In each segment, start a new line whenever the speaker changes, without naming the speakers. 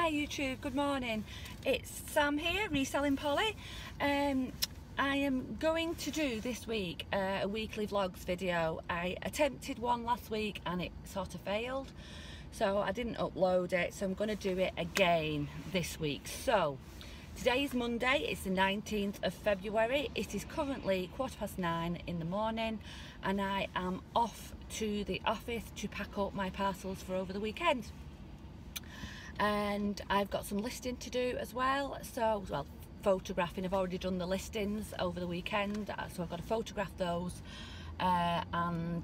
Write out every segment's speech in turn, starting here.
Hi YouTube, good morning. It's Sam here, Reselling Polly. I am going to do this week a weekly vlogs video. I attempted one last week and it sort of failed, so I didn't upload it, so I'm going to do it again this week. So today is Monday, it's the 19th of February. It is currently 9:15 in the morning and I am off to the office to pack up my parcels for over the weekend. And I've got some listing to do as well, photographing. I've already done the listings over the weekend, so I've got to photograph those, and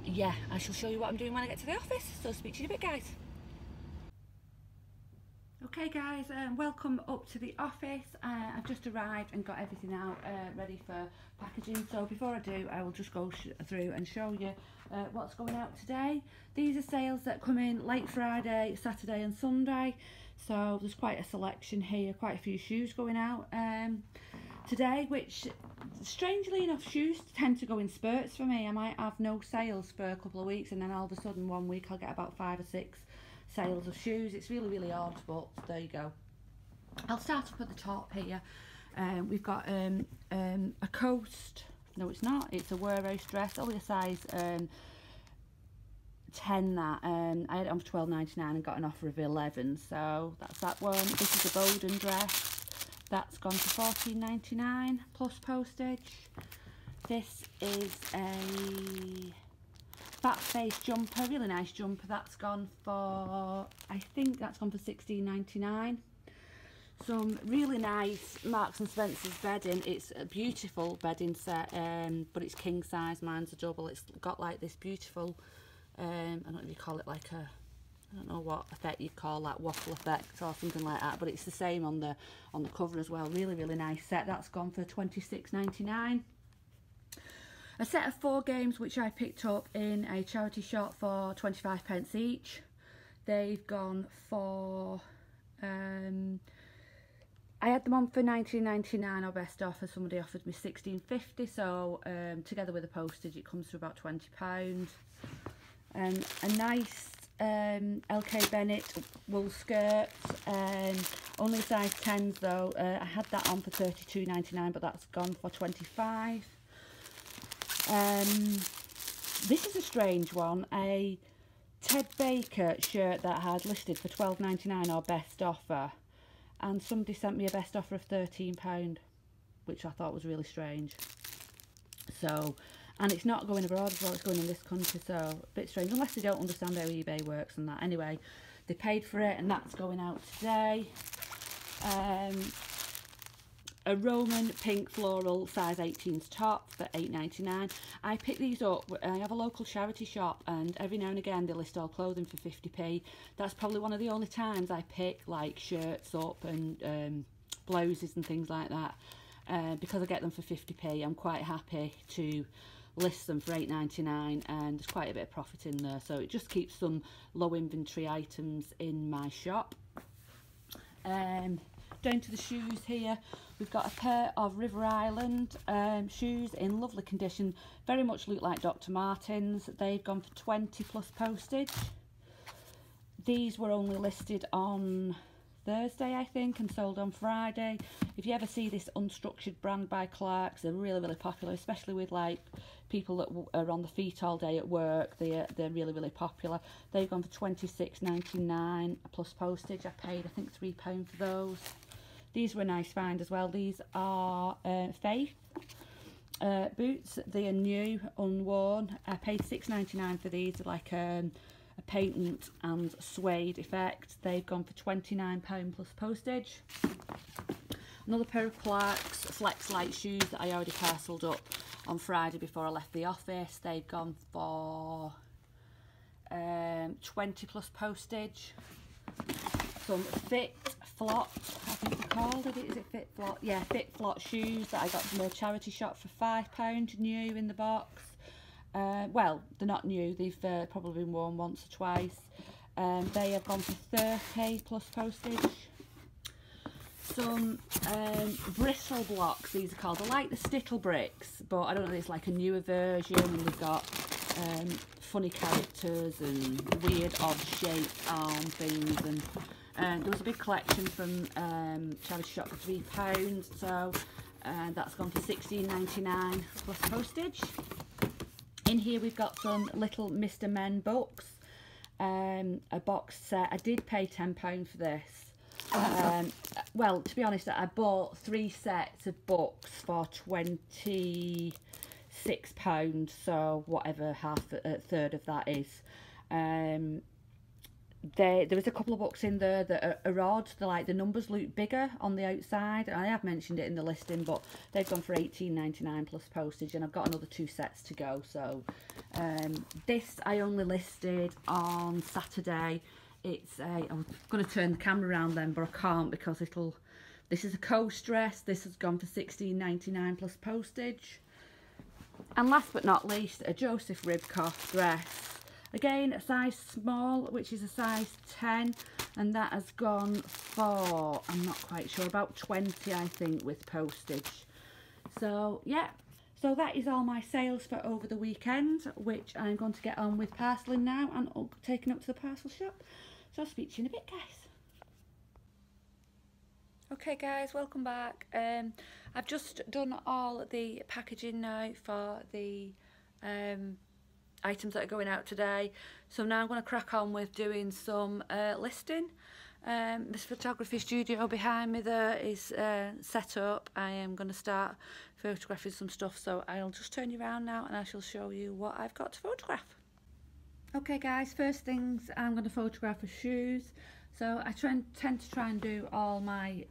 yeah, I shall show you what I'm doing when I get to the office. So speak to you in a bit, guys. Okay guys, welcome up to the office. I've just arrived and got everything out ready for packaging. So before I do, I will just go through and show you what's going out today. These are sales that come in late Friday, Saturday and Sunday. So there's quite a selection here, quite a few shoes going out today, which strangely enough, shoes tend to go in spurts for me. I might have no sales for a couple of weeks and then all of a sudden one week I'll get about 5 or 6 sales of shoes. It's really odd, but there you go. I'll start up at the top here. We've got a Coast, no it's not, it's a wear race dress, only a size 10 that. I had it on for £12.99 and got an offer of 11, so that's that one. This is a Bowden dress, that's gone for £14.99 plus postage. This is a fat face jumper, really nice jumper, that's gone for, I think that's gone for £16.99. Some really nice Marks and Spencer's bedding. It's a beautiful bedding set, but it's king size, mine's a double. It's got like this beautiful, I don't know if you call it like a, I don't know what effect you call that, waffle effect or something like that, but it's the same on the cover as well. Really nice set, that's gone for £26.99. A set of 4 games which I picked up in a charity shop for 25p each. They've gone for, I had them on for £19.99 or best offer. Somebody offered me £16.50, so together with the postage it comes to about £20. A nice LK Bennett wool skirt, only size 10s though. I had that on for £32.99, but that's gone for £25. This is a strange one, a Ted Baker shirt that I had listed for £12.99 or best offer, and somebody sent me a best offer of £13, which I thought was really strange. So, and it's not going abroad as well, it's going in this country, so a bit strange, unless they don't understand how eBay works and that. Anyway, they paid for it and that's going out today. A Roman pink floral size 18s top for £8.99. I picked these up. I have a local charity shop and every now and again they list all clothing for 50p. That's probably one of the only times I pick like shirts up and blouses and things like that, because I get them for 50p. I'm quite happy to list them for £8.99 and there's quite a bit of profit in there, so it just keeps some low inventory items in my shop. Down to the shoes here, we've got a pair of River Island shoes in lovely condition, very much look like Dr. Martens. They've gone for 20 plus postage. These were only listed on Thursday I think and sold on Friday. If you ever see this Unstructured brand by Clarks, they're really popular, especially with like people that are on the feet all day at work. They're really popular. They've gone for £26.99 plus postage. I paid I think £3 for those. These were a nice find as well. These are Faith boots. They are new, unworn. I paid £6.99 for these. They're like a patent and suede effect. They've gone for £29 plus postage. Another pair of Clarks Flex Light shoes that I already parcelled up on Friday before I left the office. They've gone for 20 plus postage. Some Fit Flot, I think they're called, is it Fit Flot? Yeah, Fit Flot shoes that I got from a charity shop for £5 new in the box. Well, they're not new, they've probably been worn once or twice. They have gone for 30 plus postage. Some bristle blocks, these are called. I like the Stittle bricks, but I don't know, it's like a newer version, and they've got funny characters and weird odd shaped arm things, and There was a big collection from charity shop for £3, so that's gone for £16.99 plus postage. In here we've got some little Mr. Men books, a box set. I did pay £10 for this. Well, to be honest, I bought 3 sets of books for £26, so whatever a third of that is. There was a couple of books in there that are odd. They're like, the numbers look bigger on the outside. I have mentioned it in the listing, but they've gone for £18.99 plus postage, and I've got another 2 sets to go. So this I only listed on Saturday. It's I'm going to turn the camera around then, but I can't because this is a coast dress. This has gone for £16.99 plus postage. And last but not least, a Joseph Ribkoff dress. Again, a size small, which is a size 10, and that has gone for, I'm not quite sure, about 20, I think, with postage. So, yeah. So that is all my sales for over the weekend, which I'm going to get on with parcelling now and taking up to the parcel shop. So I'll speak to you in a bit, guys. Okay guys, welcome back. I've just done all the packaging now for the items that are going out today, so now I'm going to crack on with doing some listing. This photography studio behind me there is set up. I am going to start photographing some stuff, so I'll just turn you around now and I shall show you what I've got to photograph. Okay guys, first things I'm going to photograph are shoes. So I tend to try and do all my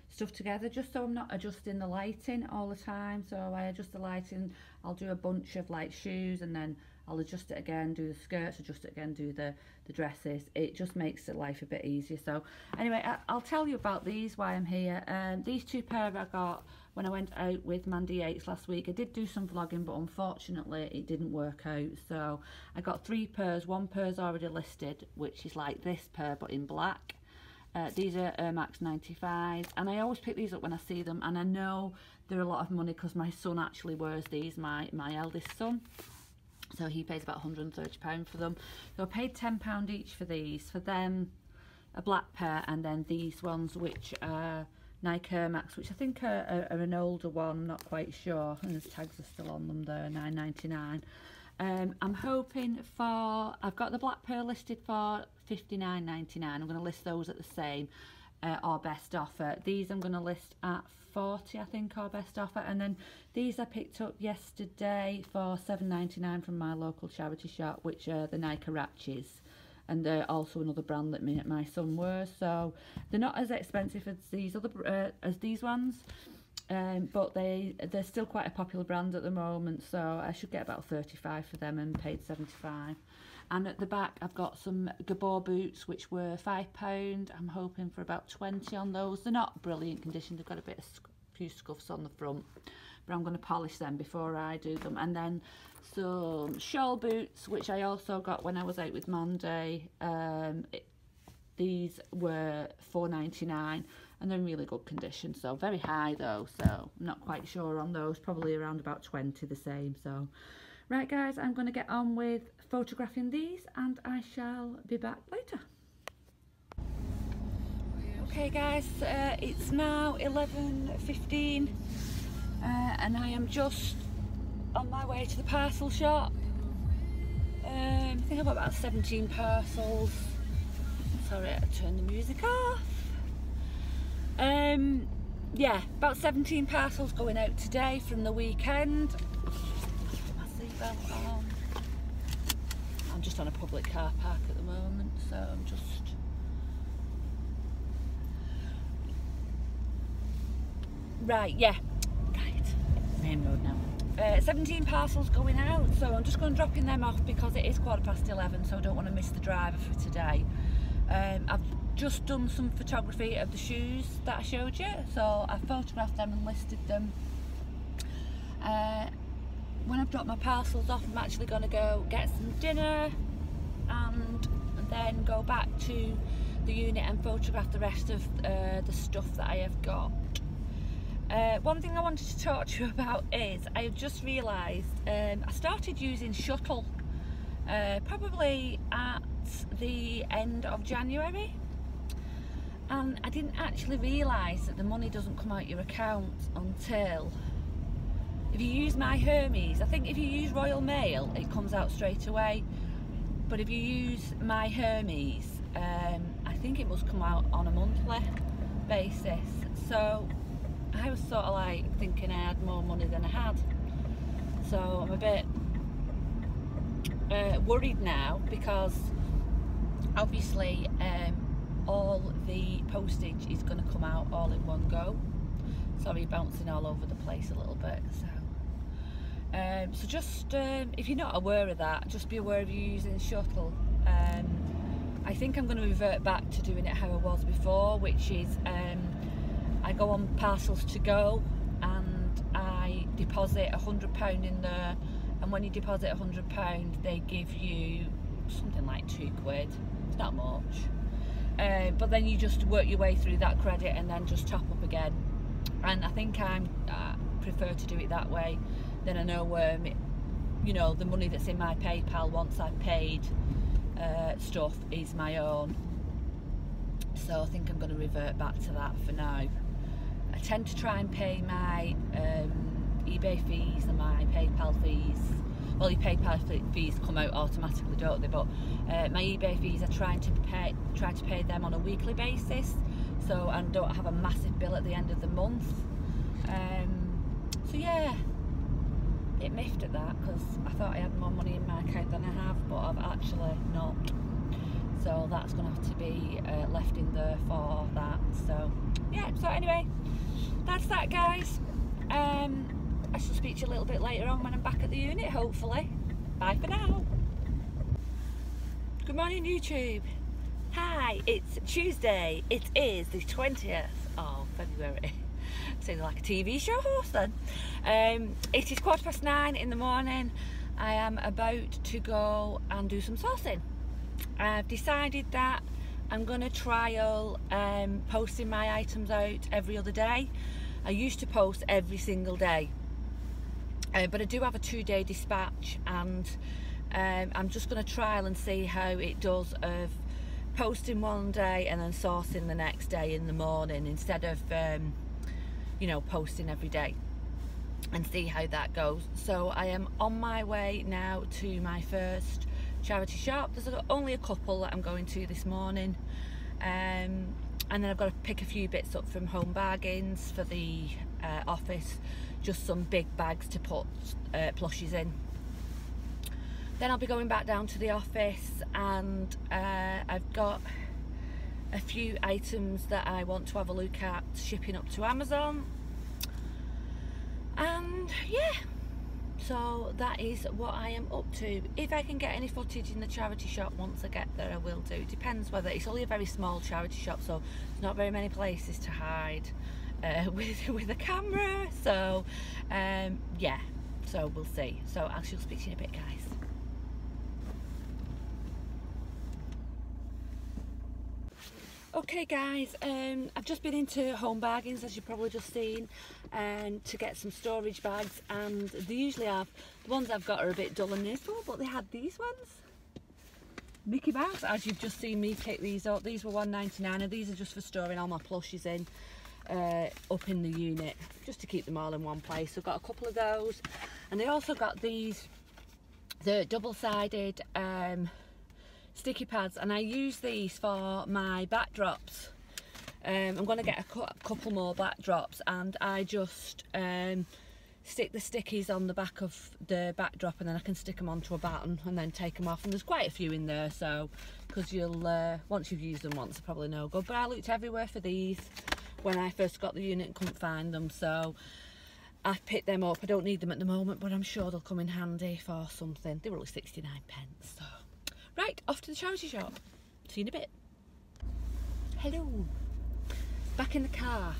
stuff together, just so I'm not adjusting the lighting all the time. So I adjust the lighting, I'll do a bunch of like shoes, and then I'll adjust it again, do the skirts, adjust it again, do the dresses. It just makes life a bit easier. So anyway, I'll tell you about these, why I'm here. These 2 pair I got when I went out with Mandy Yates last week. I did do some vlogging, but unfortunately it didn't work out. So I got 3 pairs. 1 pair's already listed, which is like this pair but in black. These are Air Max 95s, and I always pick these up when I see them, and I know they're a lot of money because my son actually wears these, my eldest son. So he pays about £130 for them. So I paid £10 each for these. For them, a black pair, and then these ones, which are Nike Air Max, which I think are an older one, I'm not quite sure. And the tags are still on them there, £9.99. I'm hoping for, I've got the black pair listed for £59.99. I'm going to list those at the same or best offer. These I'm going to list at 40, I think, or best offer. And then these I picked up yesterday for £7.99 from my local charity shop, which are the Nike Ratches, and they're also another brand that my son wears. So they're not as expensive as these other these ones, but they're still quite a popular brand at the moment. So I should get about 35 for them, and paid 75. And at the back I've got some Gabor boots, which were £5. I'm hoping for about 20 on those. They're not brilliant condition, they've got a bit of few scuffs on the front, but I'm going to polish them before I do them. And then some shawl boots, which I also got when I was out with Mandy. These were £4.99, and they're in really good condition, so very high though, so I'm not quite sure on those, probably around about 20 the same. So right guys, I'm going to get on with photographing these, and I shall be back later. Okay guys, it's now 11:15, and I am just on my way to the parcel shop. I think I've got about 17 parcels. Sorry, I turned the music off. Yeah, about 17 parcels going out today from the weekend. My seatbelt on. I'm just on a public car park at the moment, so I'm just... Right, yeah. Right, main road now. 17 parcels going out, so I'm just going to dropping them off because it is 11:15, so I don't want to miss the driver for today. I've just done some photography of the shoes that I showed you, so I photographed them and listed them. When I've dropped my parcels off, I'm actually going to go get some dinner and then go back to the unit and photograph the rest of the stuff that I have got. One thing I wanted to talk to you about is I've just realised I started using Shuttle probably at the end of January, And I didn't actually realise that the money doesn't come out your account until, if you use My Hermes, I think if you use Royal Mail it comes out straight away, but if you use My Hermes, I think it must come out on a monthly basis. So I was sort of like thinking I had more money than I had, so I'm a bit worried now, because obviously all the postage is going to come out all in one go. Sorry, bouncing all over the place a little bit. So just if you're not aware of that, just be aware of you using shuttle. I think I'm going to revert back to doing it how I was before, which is I go on Parcels to Go and I deposit £100 in there, and when you deposit £100 they give you something like £2. It's not much. But then you just work your way through that credit and then just top up again. And I think I prefer to do it that way. Then I know, you know, the money that's in my PayPal once I've paid stuff is my own. So I think I'm going to revert back to that for now. I tend to try and pay my eBay fees and my PayPal fees. Well, your PayPal fees come out automatically, don't they? But my eBay fees, I try to pay them on a weekly basis, so I don't have a massive bill at the end of the month. So yeah, it miffed at that, because I thought I had more money in my account than I have, but I've actually not. So that's going to have to be left in there for that. So yeah. So anyway, that's that, guys. I shall speak to you a little bit later on when I'm back at the unit, hopefully. Bye for now. Good morning, YouTube. Hi, it's Tuesday. It is the 20th of February. Sounds like a TV show host then. It is 9:15 in the morning. I am about to go and do some sourcing. I've decided that I'm going to trial posting my items out every other day. I used to post every single day. But I do have a 2-day dispatch, and I'm just going to trial and see how it does of posting one day and then sourcing the next day in the morning, instead of you know, posting every day, and see how that goes. So I am on my way now to my first charity shop. There's only a couple that I'm going to this morning, and then I've got to pick a few bits up from Home Bargains for the office, just some big bags to put plushies in. Then I'll be going back down to the office, and I've got a few items that I want to have a look at shipping up to Amazon. And yeah, so that is what I am up to. If I can get any footage in the charity shop once I get there, I will do. It depends whether, it's only a very small charity shop, so there's not very many places to hide with a camera. So yeah, so we'll see. So I shall speak to you in a bit, guys. Okay guys, I've just been into Home Bargains, as you've probably just seen, to get some storage bags, and they usually have, the ones I've got are a bit dull and miserable, but they had these ones, Mickey Mouse, as you've just seen me pick these up. These were £1.99, and these are just for storing all my plushies in, up in the unit, just to keep them all in one place. So I've got a couple of those, and they also got these, the double-sided sticky pads, and I use these for my backdrops. I'm going to get a couple more backdrops, and I just stick the stickies on the back of the backdrop, and then I can stick them onto a batten and then take them off. And there's quite a few in there, so because you'll once you've used them once, they're probably no good. But I looked everywhere for these when I first got the unit and couldn't find them, so I've picked them up. I don't need them at the moment, but I'm sure they'll come in handy for something. They were only 69p, so right, off to the charity shop. See you in a bit. Hello. Back in the car.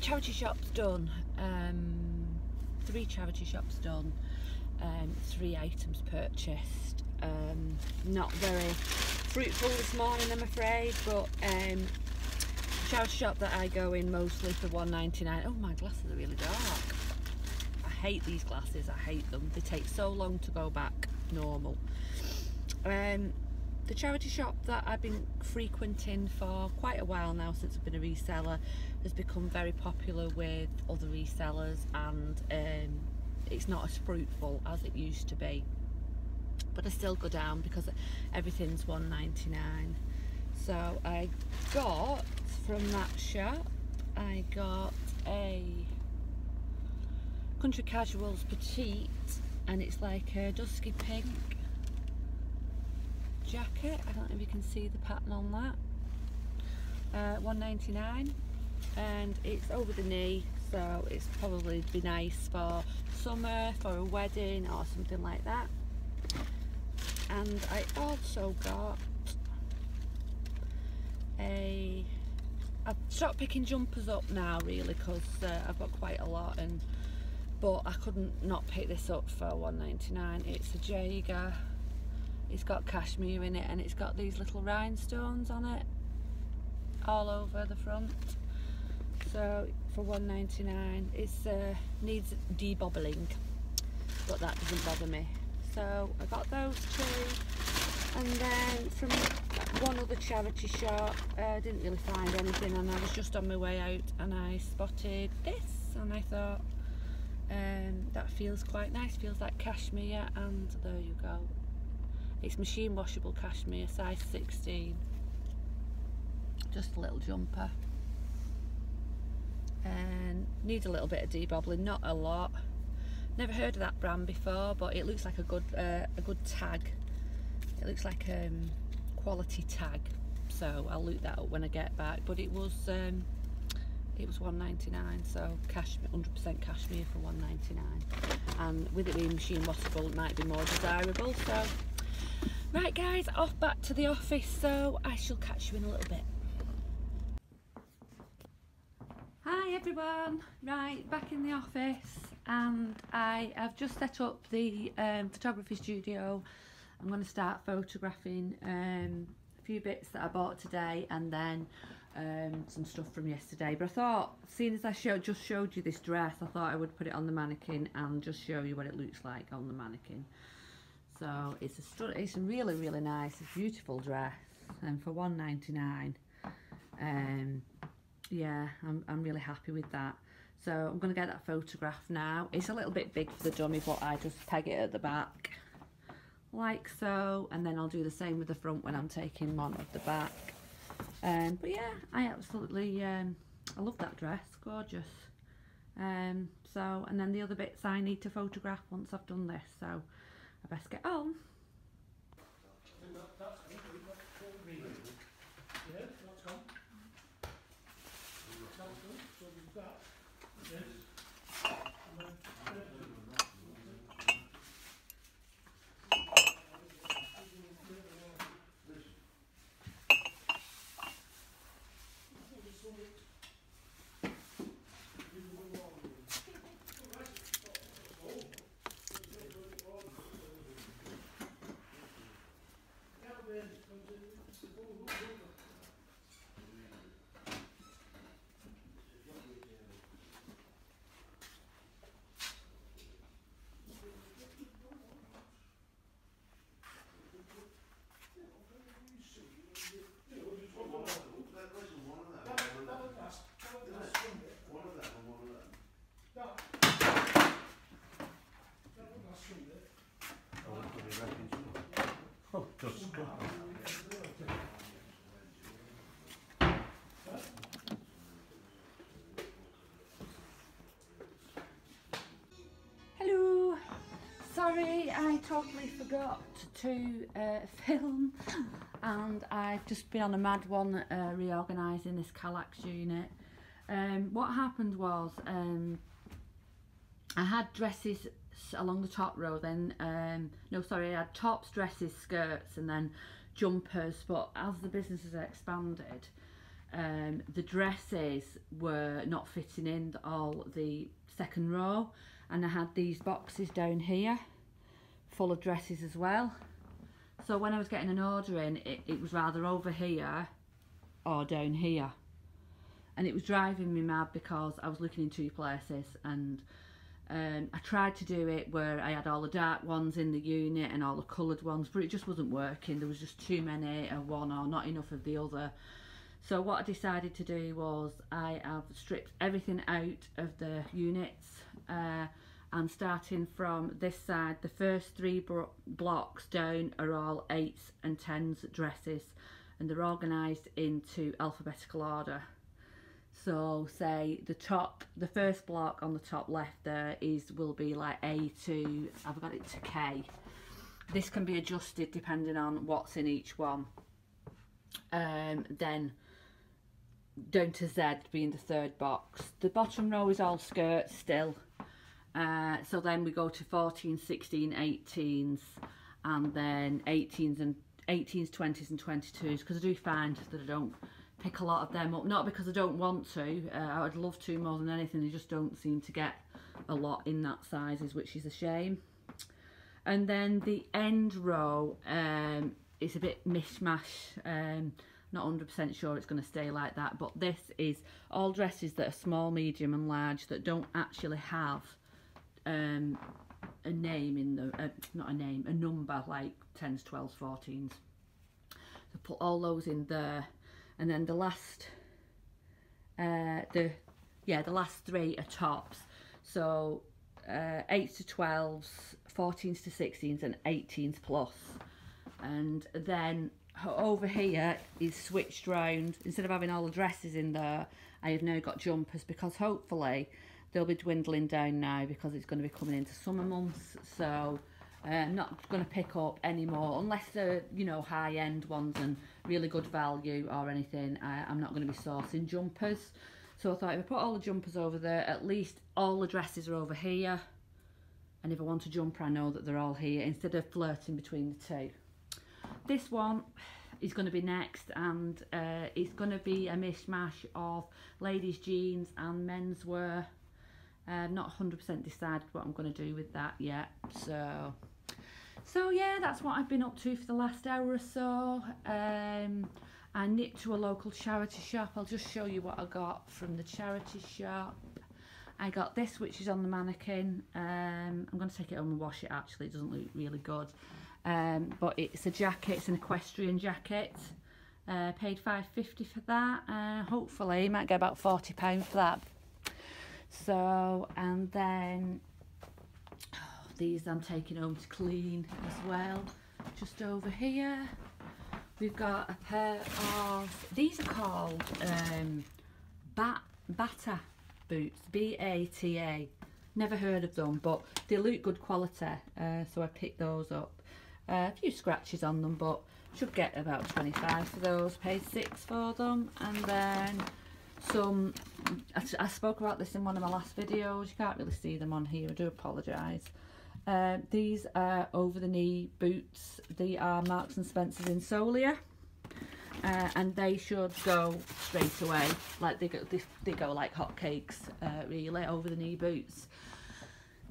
Charity shop's done. 3 charity shops done. 3 items purchased. Not very fruitful this morning, I'm afraid, but charity shop that I go in mostly for £1.99. Oh, my glasses are really dark. I hate these glasses. I hate them. They take so long to go back normal. the charity shop that I've been frequenting for quite a while now, since I've been a reseller, has become very popular with other resellers, and it's not as fruitful as it used to be, but I still go down because everything's $1.99. So I got from that shop, I got a Country Casuals Petite, and it's like a dusky pink jacket. I don't know if you can see the pattern on that. $1.99, and it's over the knee, so it's probably be nice for summer, for a wedding or something like that. And I also got I've stopped picking jumpers up now really, because I've got quite a lot, but I couldn't not pick this up for $1.99. It's a Jaeger. It's got cashmere in it, and it's got these little rhinestones on it all over the front. So for $1.99, it's needs debobbling, but that doesn't bother me. So I got those two, and then from one other charity shop, I didn't really find anything, and I was just on my way out and I spotted this, and I thought that feels quite nice, feels like cashmere, and there you go. It's machine washable cashmere, size 16. Just a little jumper, and needs a little bit of debobbling, not a lot. Never heard of that brand before, but it looks like a good tag. It looks like quality tag, so I'll look that up when I get back. But it was $1.99, so cashmere, 100% cashmere for $1.99, and with it being machine washable, it might be more desirable. So right guys, off back to the office, so I shall catch you in a little bit. Hi everyone, right, back in the office, and I have just set up the photography studio. I'm going to start photographing a few bits that I bought today, and then some stuff from yesterday. But I thought, seeing as I just showed you this dress, I thought I would put it on the mannequin and just show you what it looks like on the mannequin. So it's a really nice, beautiful dress, and for $1.99, yeah, I'm really happy with that. So I'm going to get that photographed now. It's a little bit big for the dummy, but I just peg it at the back like so, and then I'll do the same with the front when I'm taking one at the back. But yeah, I absolutely I love that dress, gorgeous. So, and then the other bits I need to photograph once I've done this, so I best get on. Hello, sorry I totally forgot to film, and I've just been on a mad one reorganising this Kallax unit. What happened was I had dresses along the top row, then no sorry, I had tops, dresses, skirts, and then jumpers, but as the business has expanded, the dresses were not fitting in all the second row, and I had these boxes down here full of dresses as well. So when I was getting an order in, it was rather over here or down here, and it was driving me mad because I was looking in two places, and I tried to do it where I had all the dark ones in the unit and all the coloured ones, but it just wasn't working. There was just too many of one or not enough of the other. So what I decided to do was I have stripped everything out of the units, and starting from this side, the first 3 blocks down are all 8s and 10s dresses, and they're organised into alphabetical order. So say the first block on the top left there will be like A to, I've got it to K. This can be adjusted depending on what's in each one. Then down to Z being the 3rd box. The bottom row is all skirts still. So then we go to 14, 16, 18s, and then 18s, 20s and 22s, because I do find that I don't pick a lot of them up, not because I don't want to, I would love to more than anything, I just don't seem to get a lot in that sizes, which is a shame. And then the end row is a bit mishmash, not 100% sure it's going to stay like that, but this is all dresses that are small, medium and large that don't actually have a name in the, not a name, a number like 10s, 12s, 14s. So put all those in there. And then the last, the last 3 are tops. So 8s to 12s, 14s to 16s, and 18s plus. And then over here is switched round. Instead of having all the dresses in there, I have now got jumpers, because hopefully they'll be dwindling down now because it's going to be coming into summer months. So I'm not going to pick up any more unless they're, you know, high-end ones and really good value or anything. I'm not going to be sourcing jumpers. So I thought if I put all the jumpers over there, at least all the dresses are over here. And if I want a jumper, I know that they're all here instead of flirting between the two. This one is going to be next, and it's going to be a mishmash of ladies' jeans and menswear. Not 100% decided what I'm going to do with that yet. So yeah, that's what I've been up to for the last hour or so. I nipped to a local charity shop. I'll just show you what I got from the charity shop. I got this, which is on the mannequin. I'm going to take it home and wash it actually. It doesn't look really good. But it's a jacket, it's an equestrian jacket. Paid £5.50 for that. Hopefully, might get about £40 for that. So, and then these I'm taking home to clean as well. Just over here we've got a pair of, these are called Bata boots, B-A-T-A. Never heard of them, but they look good quality, so I picked those up. A few scratches on them, but should get about 25 for those. Paid £6 for them. And then some, I spoke about this in one of my last videos. You can't really see them on here, I do apologise. These are over the knee boots. They are Marks and Spencer's in Solia, and they should go straight away. Like they go like hotcakes, really, over the knee boots.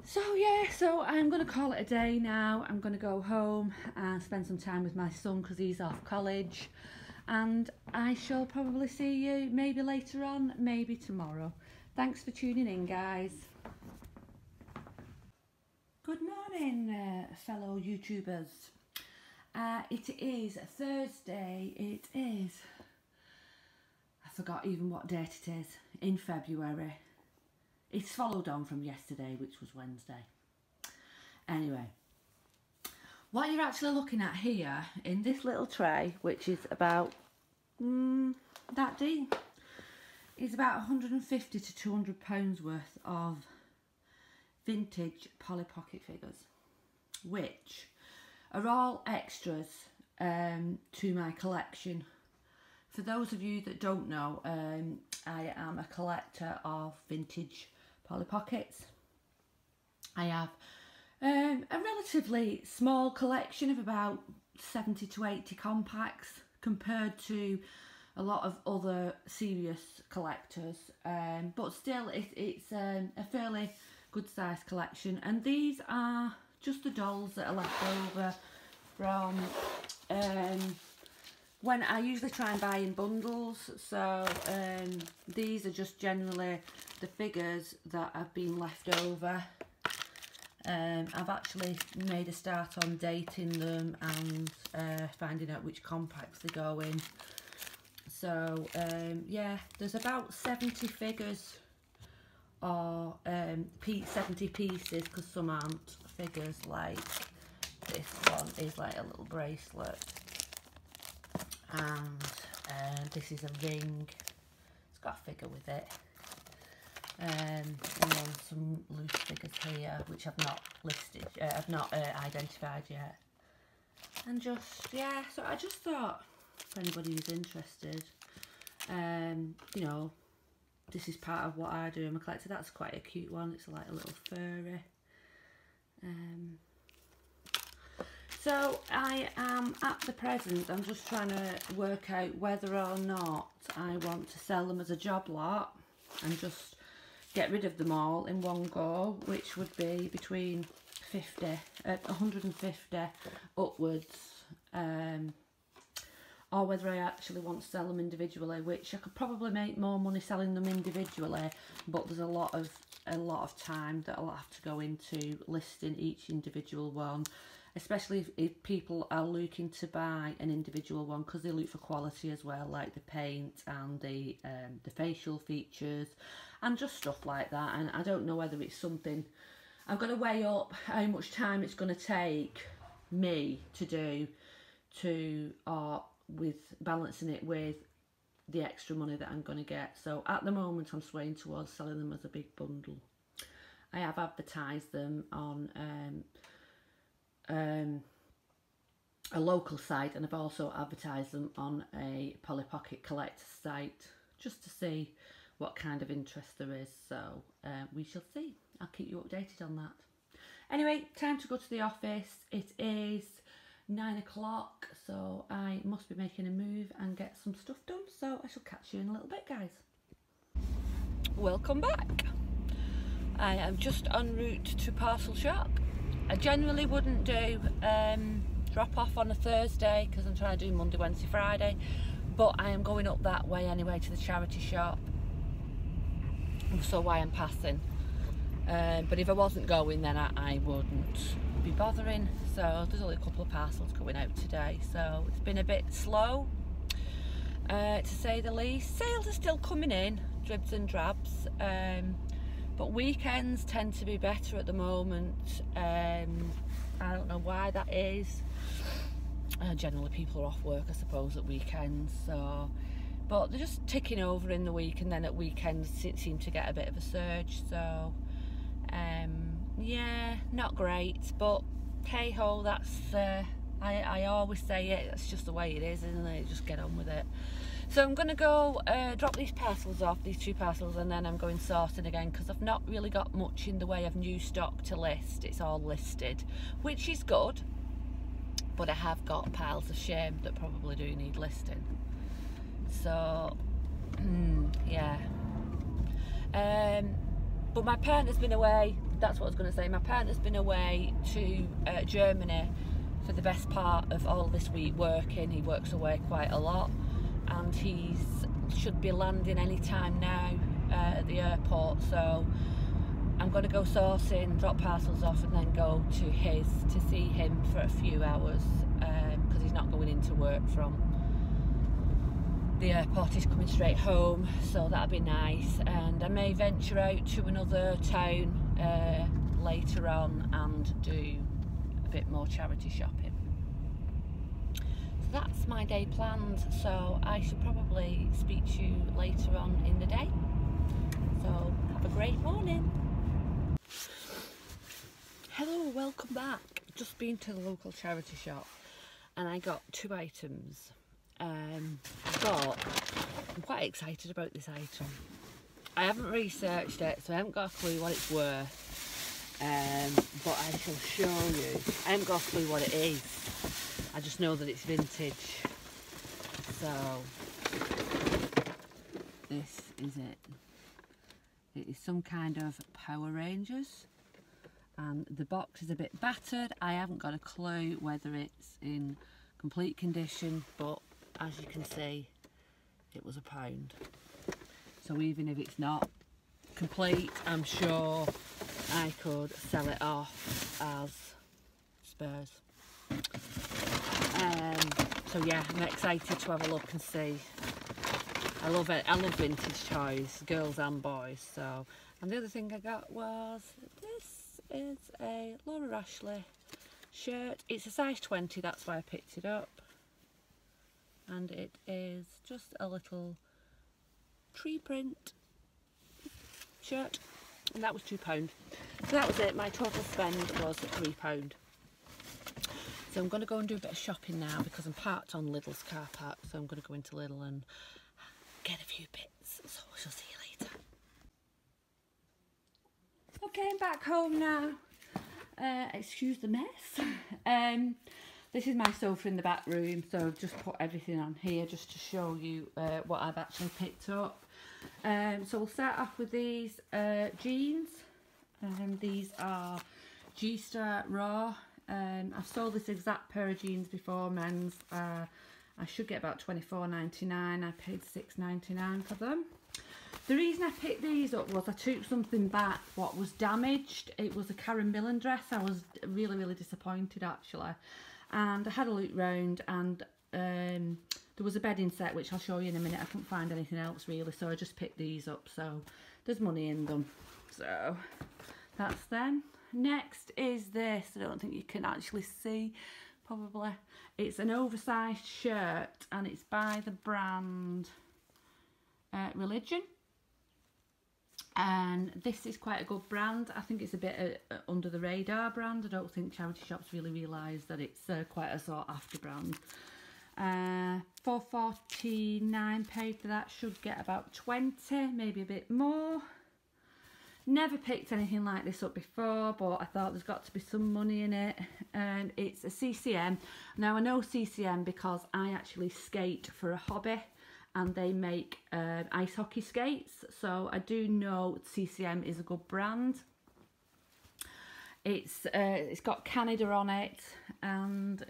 So yeah, so I'm going to call it a day now. I'm going to go home and spend some time with my son because he's off college, and I shall probably see you maybe later on, maybe tomorrow. Thanks for tuning in, guys. Good morning, fellow YouTubers. It is Thursday. It is, I forgot even what date it is, in February. It's followed on from yesterday, which was Wednesday. Anyway, what you're actually looking at here in this little tray, which is about that deep, is about 150 to 200 pounds worth of vintage Polly Pocket figures, which are all extras to my collection. For those of you that don't know, I am a collector of vintage Polly Pockets. I have a relatively small collection of about 70 to 80 compacts compared to a lot of other serious collectors, but still it's a fairly good sized collection. And these are just the dolls that are left over from when I usually try and buy in bundles. So these are just generally the figures that have been left over. I've actually made a start on dating them and finding out which compacts they go in. So yeah, there's about 70 figures or 70 pieces, because some aren't figures. Like this one is like a little bracelet, and this is a ring. It's got a figure with it. And then some loose figures here, which I've not listed, I've not identified yet. And just, yeah, so I just thought, if anybody is interested, you know, this is part of what I do. I'm a collector. That's quite a cute one. It's like a little furry. So I am, at the present, I'm just trying to work out whether or not I want to sell them as a job lot and just get rid of them all in one go, which would be between 150 upwards, or whether I actually want to sell them individually, which I could probably make more money selling them individually, but there's a lot of time that I'll have to go into listing each individual one, especially if people are looking to buy an individual one, because they look for quality as well, like the paint and the facial features and just stuff like that. And I don't know whether it's something I've got to weigh up how much time it's going to take me to do, or with balancing it with the extra money that I'm going to get. So at the moment I'm swaying towards selling them as a big bundle. I have advertised them on a local site, and I've also advertised them on a Polly Pocket collector site, just to see what kind of interest there is. So we shall see. I'll keep you updated on that. Anyway, time to go to the office. It is 9 o'clock, so I must be making a move and get some stuff done. So I shall catch you in a little bit, guys. Welcome back. I am just en route to parcel shop. I generally wouldn't do drop off on a Thursday because I'm trying to do Monday, Wednesday, Friday, but I am going up that way anyway to the charity shop, so why I'm passing. But if I wasn't going, then I wouldn't be bothering. So there's only a couple of parcels going out today, so it's been a bit slow, to say the least. Sales are still coming in, dribs and drabs, but weekends tend to be better at the moment. I don't know why that is. Generally people are off work, I suppose, at weekends, so, but they're just ticking over in the week, and then at weekends it seems to get a bit of a surge. So yeah, not great, but hey ho, that's I always say it, that's just the way it is, isn't it? Just get on with it. So I'm going to go drop these parcels off, these 2 parcels, and then I'm going sorting again, because I've not really got much in the way of new stock to list. It's all listed, which is good, but I have got piles of shame that probably do need listing. So yeah, but my partner's been away. That's what I was going to say. My partner's been away to Germany for the best part of all this week working. He works away quite a lot, and he should be landing any time now at the airport. So I'm going to go sourcing, drop parcels off, and then go to see him for a few hours, because he's not going into work from the airport. He's coming straight home, so that'll be nice. And I may venture out to another town later on and do a bit more charity shopping. So that's my day planned, so I should probably speak to you later on in the day. So have a great morning. Hello, welcome back. Just been to the local charity shop and I got 2 items. But I'm quite excited about this item. I haven't researched it, so I haven't got a clue what it's worth. But I shall show you. I haven't got a clue what it is. I just know that it's vintage. So this is it. It is some kind of Power Rangers, and the box is a bit battered. I haven't got a clue whether it's in complete condition, but as you can see, it was £1. So even if it's not complete, I'm sure I could sell it off as Spurs. So yeah, I'm excited to have a look and see. I love it. I love vintage toys, girls and boys. So, and the other thing I got was this is a Laura Ashley shirt. It's a size 20, that's why I picked it up. And it is just a little tree print shirt, and that was £2. So that was it. My total spend was £3. So I'm going to go and do a bit of shopping now because I'm parked on Lidl's car park. So I'm going to go into Lidl and get a few bits. So I shall see you later. Okay, I'm back home now. Excuse the mess. This is my sofa in the back room, so I've just put everything on here just to show you what I've actually picked up. So we'll start off with these jeans. These are G-Star Raw. I've sold this exact pair of jeans before, men's. I should get about $24.99. I paid $6.99 for them. The reason I picked these up was I took something back what was damaged. It was a Karen Millen dress. I was really disappointed actually. And I had a look round, and there was a bedding set which I'll show you in a minute. I couldn't find anything else really, so I just picked these up. So there's money in them. So that's them. Next is this. I don't think you can actually see, probably. It's an oversized shirt, and it's by the brand Religion. And this is quite a good brand. I think it's a bit under the radar brand. I don't think charity shops really realise that it's quite a sought after brand. $4.49 paid for that. Should get about 20, maybe a bit more. Never picked anything like this up before, but I thought there's got to be some money in it. And it's a CCM. Now I know CCM because I actually skate for a hobby, and they make ice hockey skates, so I do know CCM is a good brand. It's got Canada on it and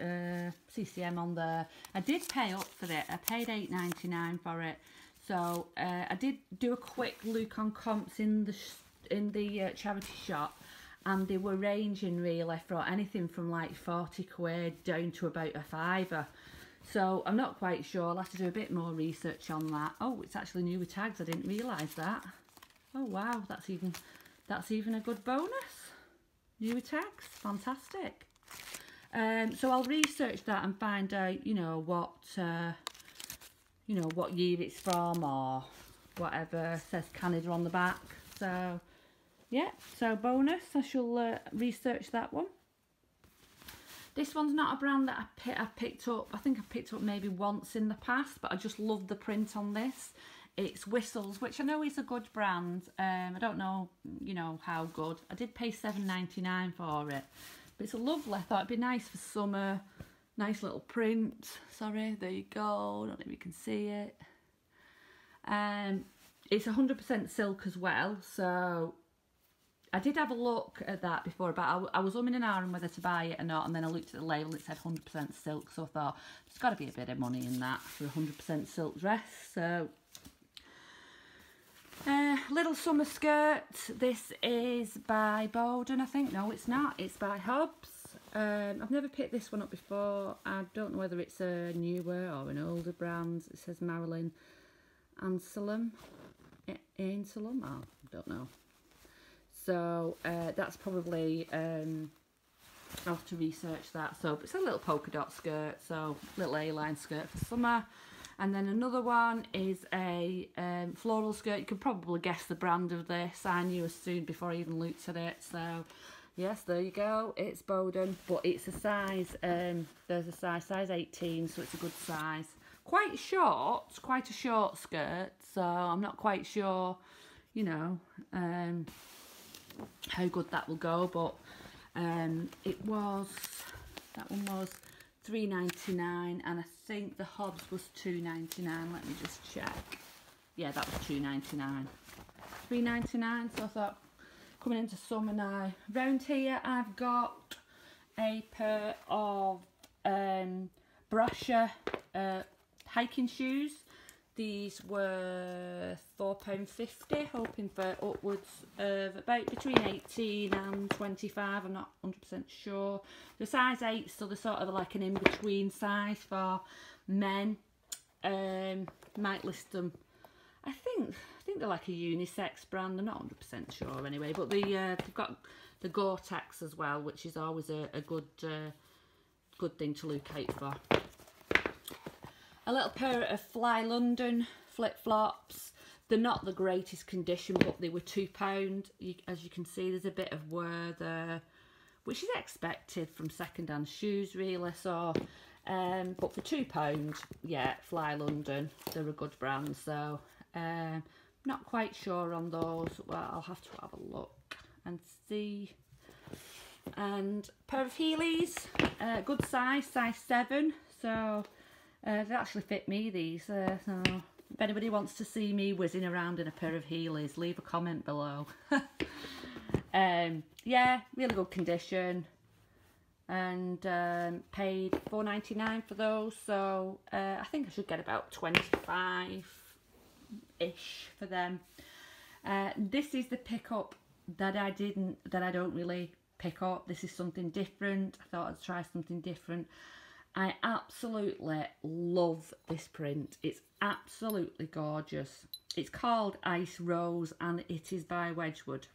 CCM on there. I did pay up for it. I paid $8.99 for it. So I did do a quick look on comps in the charity shop, and they were ranging really for anything from like 40 quid down to about a £5. So I'm not quite sure. I'll have to do a bit more research on that. Oh, it's actually new with tags. I didn't realise that. Oh wow, that's even a good bonus. New with tags, fantastic. So I'll research that and find out, what year it's from or whatever. Says Canada on the back. So yeah, so bonus. I shall research that one. This one's not a brand that I picked up. I think I picked up maybe once in the past, but I just love the print on this. It's Whistles, which I know is a good brand. I don't know, how good. I did pay $7.99 for it, but it's a lovely. I thought it'd be nice for summer. Nice little print. Sorry, there you go. I don't know if you can see it. It's 100% silk as well, so I did have a look at that before, but I was umming and ahhing whether to buy it or not, and then I looked at the label, it said 100% silk, so I thought there's got to be a bit of money in that for a 100% silk dress. So little summer skirt. This is by Bowden, I think. No, it's not. It's by Hobbs. I've never picked this one up before. I don't know whether it's a newer or an older brand. It says Marilyn Anselm. Anselm? Oh, I don't know. So that's probably, I'll have to research that. So it's a little polka dot skirt, so little A-line skirt for summer. And then another one is a floral skirt. You can probably guess the brand of this. I knew as soon before I even looked at it. So yes, there you go. It's Bowden, but it's a size, there's a size 18, so it's a good size. Quite short, quite a short skirt, so I'm not quite sure, how good that will go, but that one was $3.99, and I think the Hobbs was $2.99. Let me just check. Yeah, that was $2.99. $3.99. So I thought, coming into summer now. Round here I've got a pair of Brasher hiking shoes. These were £4.50, hoping for upwards of about between 18 and 25. I'm not 100% sure. The size 8, so they're sort of like an in-between size for men. Might list them. I think they're like a unisex brand. I'm not 100% sure anyway. But they've got the Gore-Tex as well, which is always a good thing to look out for. A little pair of Fly London flip-flops. They're not the greatest condition, but they were £2. As you can see, there's a bit of wear there, which is expected from second-hand shoes, really. So, but for £2, yeah, Fly London, they're a good brand. So, not quite sure on those. Well, I'll have to have a look and see. And a pair of Heelys, good size 7. So. They actually fit me, these, so if anybody wants to see me whizzing around in a pair of Heelys, leave a comment below. Yeah, really good condition, and paid £4.99 for those, so I think I should get about 25-ish for them. This is the pickup that I don't really pick up. This is something different. I thought I'd try something different. I absolutely love this print. It's absolutely gorgeous. It's called Ice Rose and it is by Wedgwood.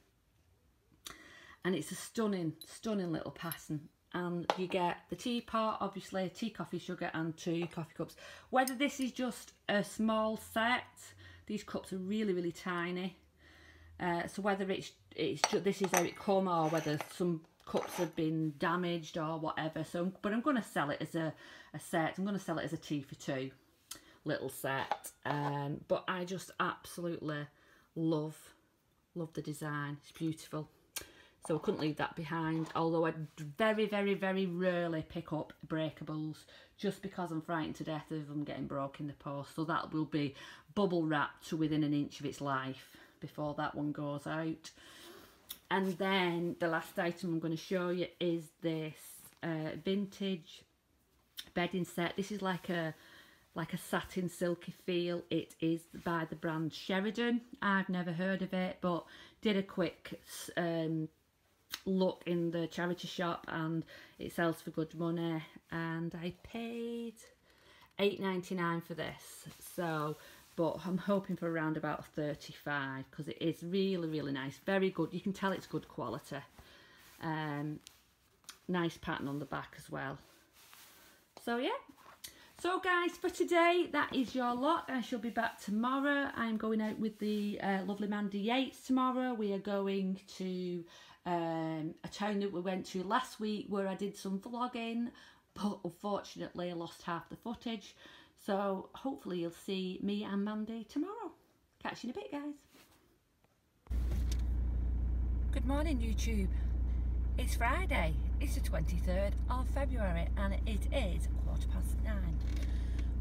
And it's a stunning, stunning little pattern. And you get the teapot, obviously, tea, coffee, sugar and 2 coffee cups. Whether this is just a small set, these cups are really, really tiny. So whether it's just, this is how it come, or whether some cups have been damaged or whatever. So, but I'm going to sell it as a set. I'm going to sell it as a tea for 2 little set. But I just absolutely love the design. It's beautiful. So I couldn't leave that behind. Although I very, very, very rarely pick up breakables, just because I'm frightened to death of them getting broke in the post. So that will be bubble wrapped to within an inch of its life before that one goes out. And then the last item I'm going to show you is this vintage bedding set. This is like a satin silky feel. It is by the brand Sheridan. I've never heard of it, but did a quick look in the charity shop and it sells for good money. And I paid £8.99 for this. So, but I'm hoping for around about 35 because it is really, really nice. Very good. You can tell it's good quality. Nice pattern on the back as well. So yeah. So guys, for today, that is your lot. I shall be back tomorrow. I'm going out with the lovely Mandy Yates tomorrow. We are going to a town that we went to last week where I did some vlogging, but unfortunately I lost half the footage. So hopefully you'll see me and Mandy tomorrow. Catch you in a bit, guys. Good morning, YouTube. It's Friday. It's the 23rd of February and it is 9:15.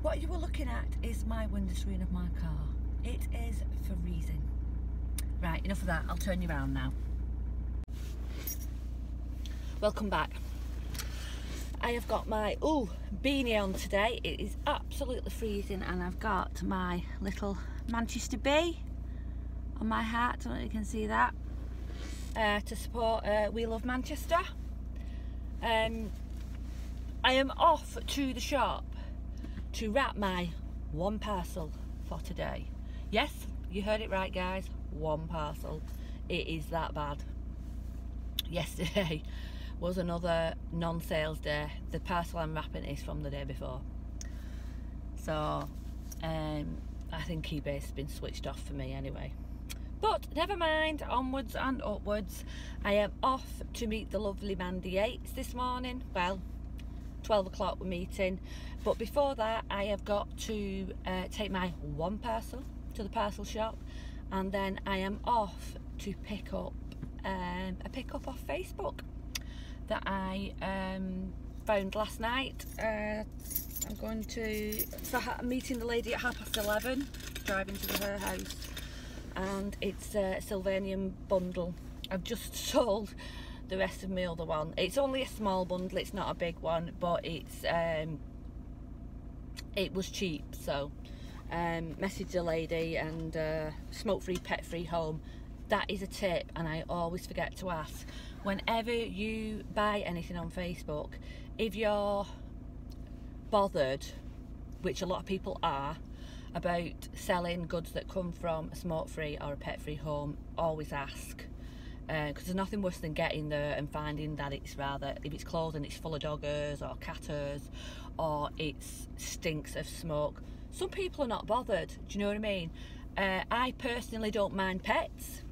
What you are looking at is my window screen of my car. It is freezing. Right, enough of that. I'll turn you around now. Welcome back. I have got my beanie on today. It is absolutely freezing and I've got my little Manchester bee on my hat. I don't know if you can see that. To support We Love Manchester. I am off to the shop to wrap my 1 parcel for today. Yes, you heard it right, guys. 1 parcel. It is that bad. Yesterday was another non-sales day. The parcel I'm wrapping is from the day before. So I think eBay's been switched off for me anyway. But never mind, onwards and upwards. I am off to meet the lovely Mandy Yates this morning. Well, 12 o'clock we're meeting. But before that, I have got to take my 1 parcel to the parcel shop. And then I am off to pick up a pickup off Facebook that I found last night. I'm going to, I'm meeting the lady at 11:30, driving to her house. And it's a Sylvanian bundle. I've just sold the rest of my other one. It's only a small bundle, it's not a big one, but it's it was cheap, so message the lady, and smoke-free, pet-free home. That is a tip, and I always forget to ask. Whenever you buy anything on Facebook, if you're bothered, which a lot of people are, about selling goods that come from a smoke-free or a pet-free home, always ask. Because there's nothing worse than getting there and finding that it's rather, if it's clothing, it's full of doggers or catters, or it stinks of smoke. Some people are not bothered, do you know what I mean? I personally don't mind pets.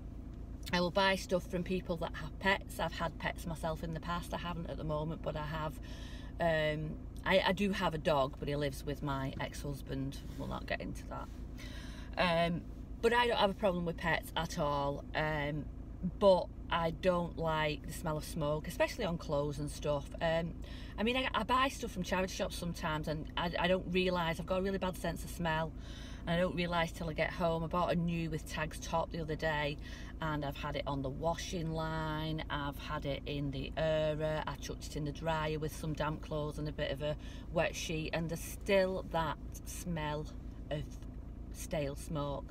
I will buy stuff from people that have pets. I've had pets myself in the past. I haven't at the moment, but I have. I do have a dog, but he lives with my ex-husband. We'll not get into that. But I don't have a problem with pets at all. But I don't like the smell of smoke, especially on clothes and stuff. I mean, I buy stuff from charity shops sometimes, and I don't realise, I've got a really bad sense of smell, and I don't realise till I get home. I bought a new with tags top the other day, and I've had it on the washing line, I've had it in the era, I chucked it in the dryer with some damp clothes and a bit of a wet sheet, and there's still that smell of stale smoke.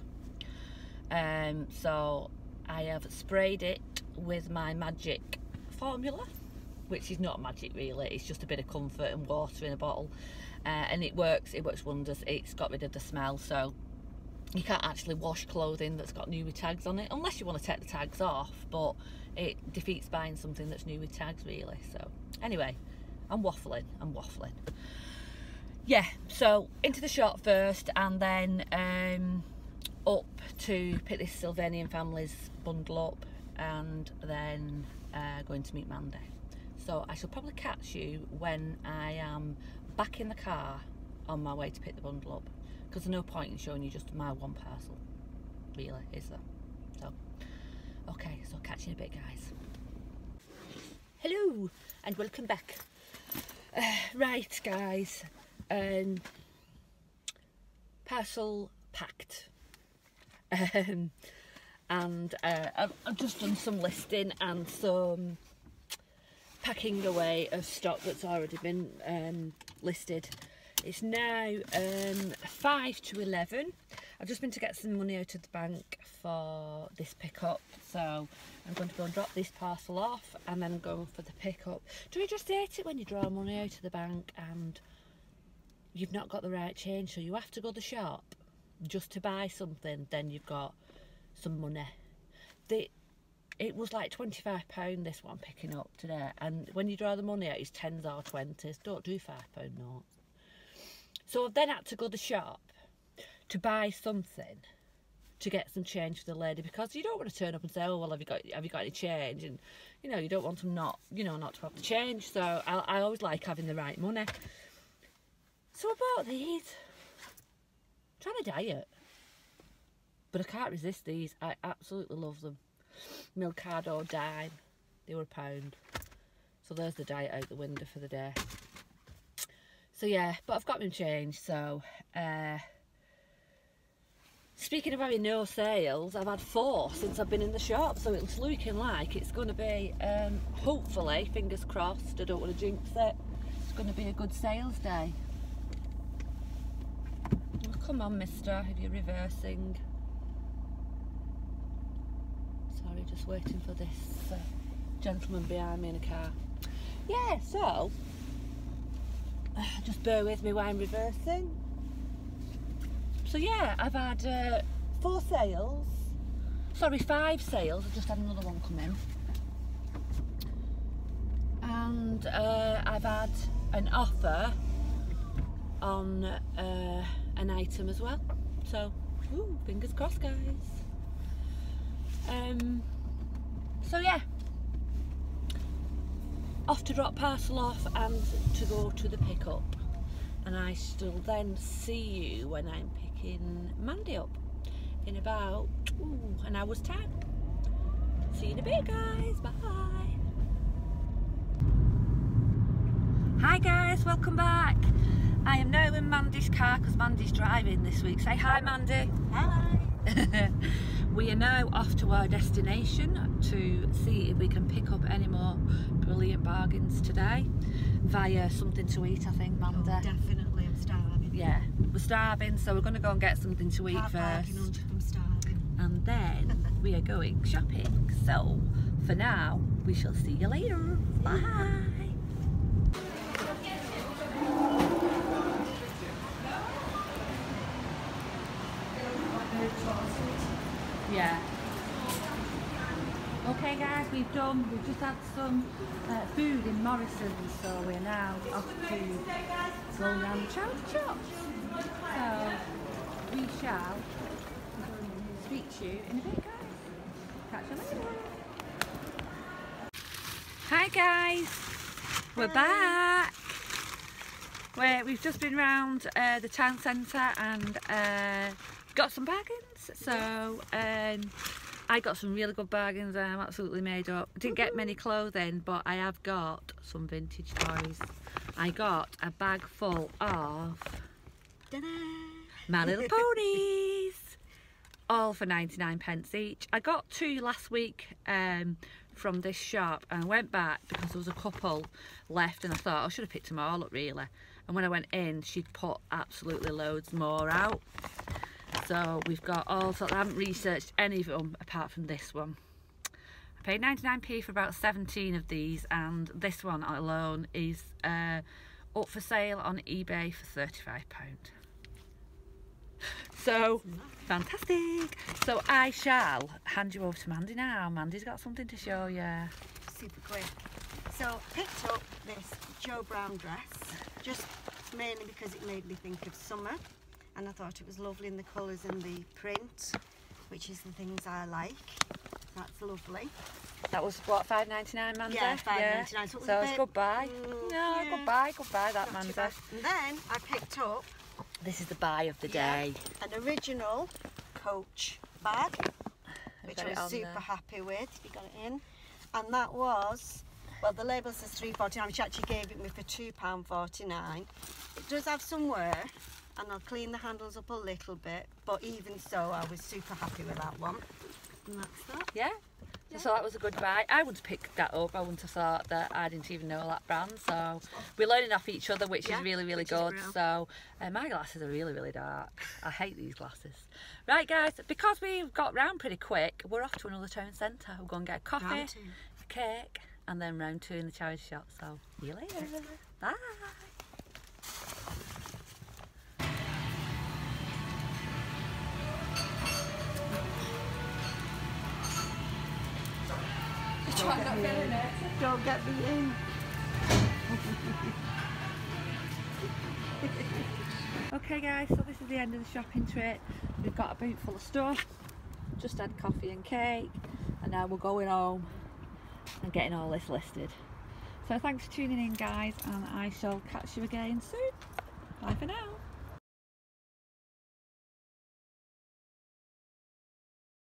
So I have sprayed it with my magic formula, which is not magic really, it's just a bit of comfort and water in a bottle, and it works wonders. It's got rid of the smell, so you can't actually wash clothing that's got new with tags on it, unless you want to take the tags off, but it defeats buying something that's new with tags really. So anyway, I'm waffling. Yeah, so into the shop first, and then up to pick this Sylvanian family's bundle up, and then going to meet Mandy. So I shall probably catch you when I am back in the car on my way to pick the bundle up, because there's no point in showing you just my one parcel, really, is there? So, okay, so catch you in a bit, guys. Hello, and welcome back. Right, guys, parcel packed. And I've just done some listing and some packing away of stock that's already been listed. It's now 5 to 11. I've just been to get some money out of the bank for this pickup, so I'm going to go and drop this parcel off and then go for the pickup. Do you just hate it when you draw money out of the bank and you've not got the right change, so you have to go to the shop just to buy something, then you've got some money. It was like £25 this one picking up today, and when you draw the money out, it's 10s or 20s. Don't do £5 notes. So I've then had to go to the shop to buy something to get some change for the lady, because you don't want to turn up and say, oh well, have you got any change, and you know, you don't want them not to have the change. So I always like having the right money. So I bought these. I'm trying to diet, but I can't resist these. I absolutely love them. Milcado dime, they were £1. So there's the diet out the window for the day. So yeah, but I've got them changed. So speaking of having no sales, I've had 4 since I've been in the shop, so it's looking like it's going to be, hopefully, fingers crossed, I don't want to jinx it, it's going to be a good sales day. Oh, come on, mister, if you're reversing. Sorry, just waiting for this gentleman behind me in a car. Yeah, so just bear with me while I'm reversing. So yeah, I've had 5 sales. I've just had another one come in. And I've had an offer on an item as well. So, ooh, fingers crossed, guys. So yeah, off to drop parcel off and to go to the pickup, and I shall then see you when I'm picking Mandy up in about an hour's time. See you in a bit, guys. Bye. Hi guys, welcome back. I am now in Mandy's car because Mandy's driving this week. Say hi, Mandy.
Hi.
We are now off to our destination to see if we can pick up any more brilliant bargains today via something to eat, I think, Mandy.
Oh, definitely, I'm starving.
Yeah, we're starving, so we're going to go and get something to eat first.
I'm starving.
And then we are going shopping. So for now, we shall see you later. Bye. Yeah. Okay guys, we've just had some food in Morrison's, so we're now off to go around the charity shops. So we shall speak to you in a bit, guys. Catch you later. Hi guys, we're back. We've just been round the town centre and got some bargains. So I got some really good bargains. I'm absolutely made up. Didn't get many clothing, but I have got some vintage toys. I got a bag full of My Little Ponies, all for 99p each. I got 2 last week from this shop, and I went back because there was a couple left, and I thought I should have picked them all up really. And when I went in, she'd put absolutely loads more out. So we've got all sorts. I haven't researched any of them apart from this one. I paid 99p for about 17 of these, and this one alone is up for sale on eBay for £35. So fantastic. So I shall hand you over to Mandy now. Mandy's got something to show you.
Super quick. So picked up this Joe Brown dress, just mainly because it made me think of summer, and I thought it was lovely in the colours and the print, which is the things I like. That's lovely.
That was what, £5.99, Mandy?
Yeah, £5.99.
Yeah. So it's goodbye. No,
yeah.
goodbye, that Mandy.
And then I picked up,
this is the buy of the day.
An original Coach bag, which I was super happy with. You got it in, and that was, well, the label says £3.49, which actually gave it me for £2.49. It does have some wear, and I'll clean the handles up a little bit, but even so, I was super happy with that one. And that's that.
Yeah. So that was a good buy. I wouldn't have picked that up. I wouldn't have thought that. I didn't even know that brand. So we're learning off each other, which is really, really good. So my glasses are really, really dark. I hate these glasses. Right, guys, because we've got round pretty quick, we're off to another town centre. We'll go and get a coffee, a cake, and then round 2 in the charity shop. So see you later. Bye.
Don't get me in.
Okay guys, so this is the end of the shopping trip. We've got a boot full of stuff, just had coffee and cake, and now we're going home and getting all this listed. So thanks for tuning in guys, and I shall catch you again soon. Bye for now.